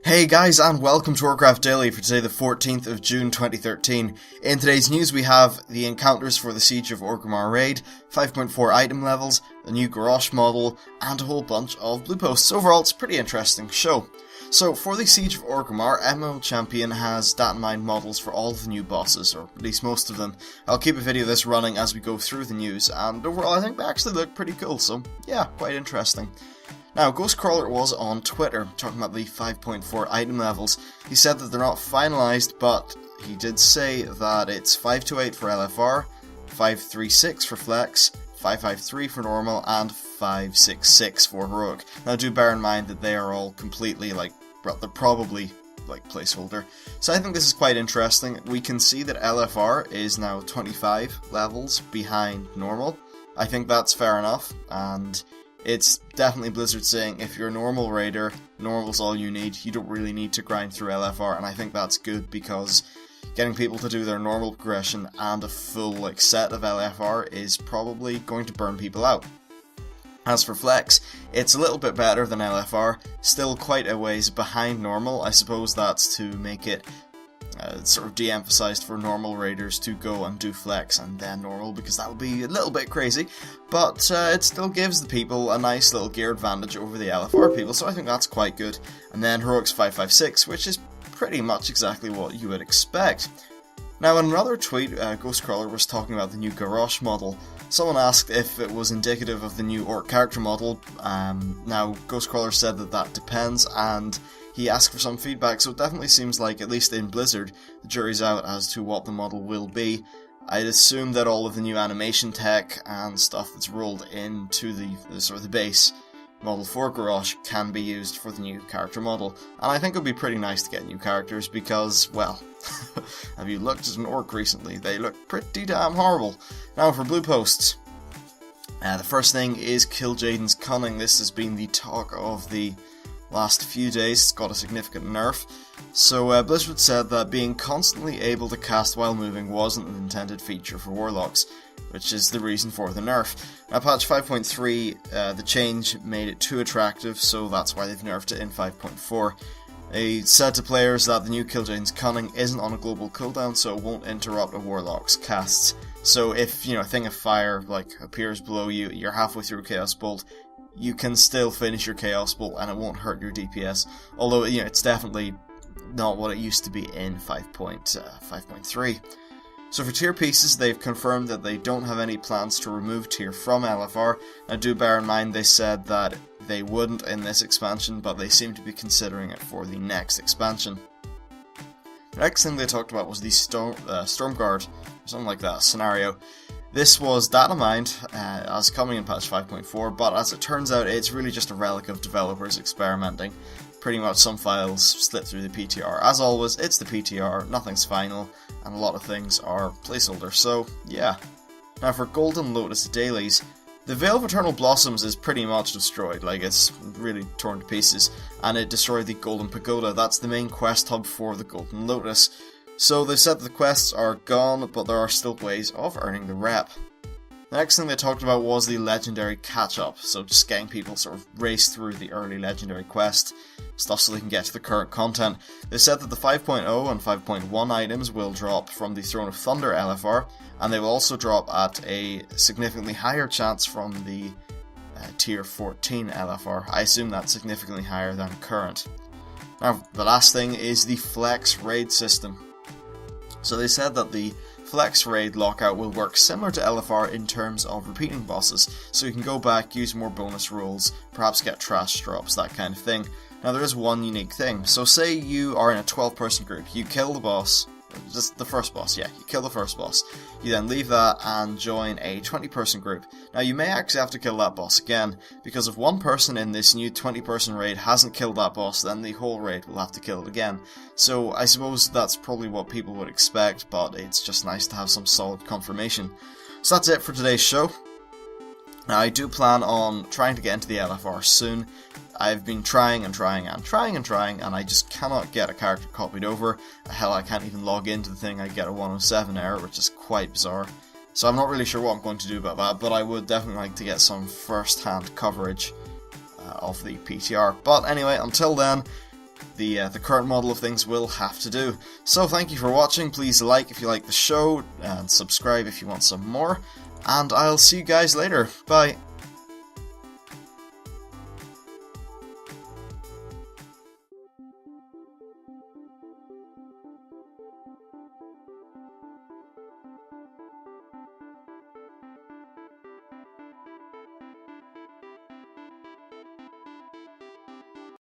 Hey guys, and welcome to Warcraft Daily for today the 14th of June 2013. In today's news we have the encounters for the Siege of Orgrimmar raid, 5.4 item levels, the new Garrosh model, and a whole bunch of blue posts. Overall, it's a pretty interesting show. So, for the Siege of Orgrimmar, MMO Champion has data mined models for all of the new bosses, or at least most of them. I'll keep a video of this running as we go through the news, and overall I think they actually look pretty cool, so yeah, quite interesting. Now, Ghostcrawler was on Twitter, talking about the 5.4 item levels. He said that they're not finalised, but he did say that it's 528 for LFR, 536 for Flex, 553 for Normal, and 566 for Heroic. Now, do bear in mind that they are all completely, they're probably, placeholder. So I think this is quite interesting. We can see that LFR is now 25 levels behind Normal. I think that's fair enough, and it's definitely Blizzard saying if you're a normal raider, normal's all you need. You don't really need to grind through LFR, and I think that's good because getting people to do their normal progression and a full set of LFR is probably going to burn people out. As for Flex, it's a little bit better than LFR, still quite a ways behind normal. I suppose that's to make it sort of de-emphasized for normal raiders to go and do Flex and then normal, because that would be a little bit crazy, but it still gives the people a nice little gear advantage over the LFR people, so I think that's quite good. And then Heroic's 556, which is pretty much exactly what you would expect. Now, in another tweet, Ghostcrawler was talking about the new Garrosh model. Someone asked if it was indicative of the new Orc character model. Now, Ghostcrawler said that that depends, and he asked for some feedback, so it definitely seems like, at least in Blizzard, the jury's out as to what the model will be. I'd assume that all of the new animation tech and stuff that's rolled into the base model for Garrosh can be used for the new character model. And I think it would be pretty nice to get new characters because, well, have you looked at an orc recently? They look pretty damn horrible. Now for blue posts. The first thing is Kil'Jadens cunning. This has been the talk of the last few days. It's got a significant nerf. So Blizzard said that being constantly able to cast while moving wasn't an intended feature for Warlocks, which is the reason for the nerf. Now, patch 5.3, the change made it too attractive, so that's why they've nerfed it in 5.4. They said to players that the new Kil'Jadens cunning isn't on a global cooldown, so it won't interrupt a Warlock's casts. So if, a thing of fire appears below you, you're halfway through Chaos Bolt, you can still finish your Chaos Bolt and it won't hurt your DPS. Although, it's definitely not what it used to be in 5.3. So for tier pieces, they've confirmed that they don't have any plans to remove tier from LFR. Now do bear in mind they said that they wouldn't in this expansion, but they seem to be considering it for the next expansion. The next thing they talked about was the Stormguard, or something like that, scenario. This was data mined as coming in patch 5.4, but as it turns out it's really just a relic of developers experimenting. Pretty much some files slip through the PTR. As always, it's the PTR, nothing's final, and a lot of things are placeholders, so yeah. Now for Golden Lotus dailies, the Veil of Eternal Blossoms is pretty much destroyed, it's really torn to pieces, and it destroyed the Golden Pagoda. That's the main quest hub for the Golden Lotus. So they said that the quests are gone, but there are still ways of earning the rep. The next thing they talked about was the legendary catch-up, so just getting people sort of race through the early legendary quest stuff so they can get to the current content. They said that the 5.0 and 5.1 items will drop from the Throne of Thunder LFR, and they will also drop at a significantly higher chance from the tier 14 LFR. I assume that's significantly higher than current. Now, the last thing is the Flex raid system. So they said that the Flex raid lockout will work similar to LFR in terms of repeating bosses, so you can go back, use more bonus rolls, perhaps get trash drops, that kind of thing. Now there is one unique thing. So say you are in a 12-person group, you kill the boss, just the first boss, yeah, you kill the first boss. You then leave that and join a 20-person group. Now you may actually have to kill that boss again, because if one person in this new 20-person raid hasn't killed that boss, then the whole raid will have to kill it again. So I suppose that's probably what people would expect, but it's just nice to have some solid confirmation. So that's it for today's show. Now I do plan on trying to get into the LFR soon. I've been trying and I just cannot get a character copied over. Hell, I can't even log into the thing. I get a 107 error, which is quite bizarre. So I'm not really sure what I'm going to do about that, but I would definitely like to get some first-hand coverage of the PTR. But anyway, until then, the current model of things will have to do. So thank you for watching, please like if you like the show, and subscribe if you want some more, and I'll see you guys later, bye.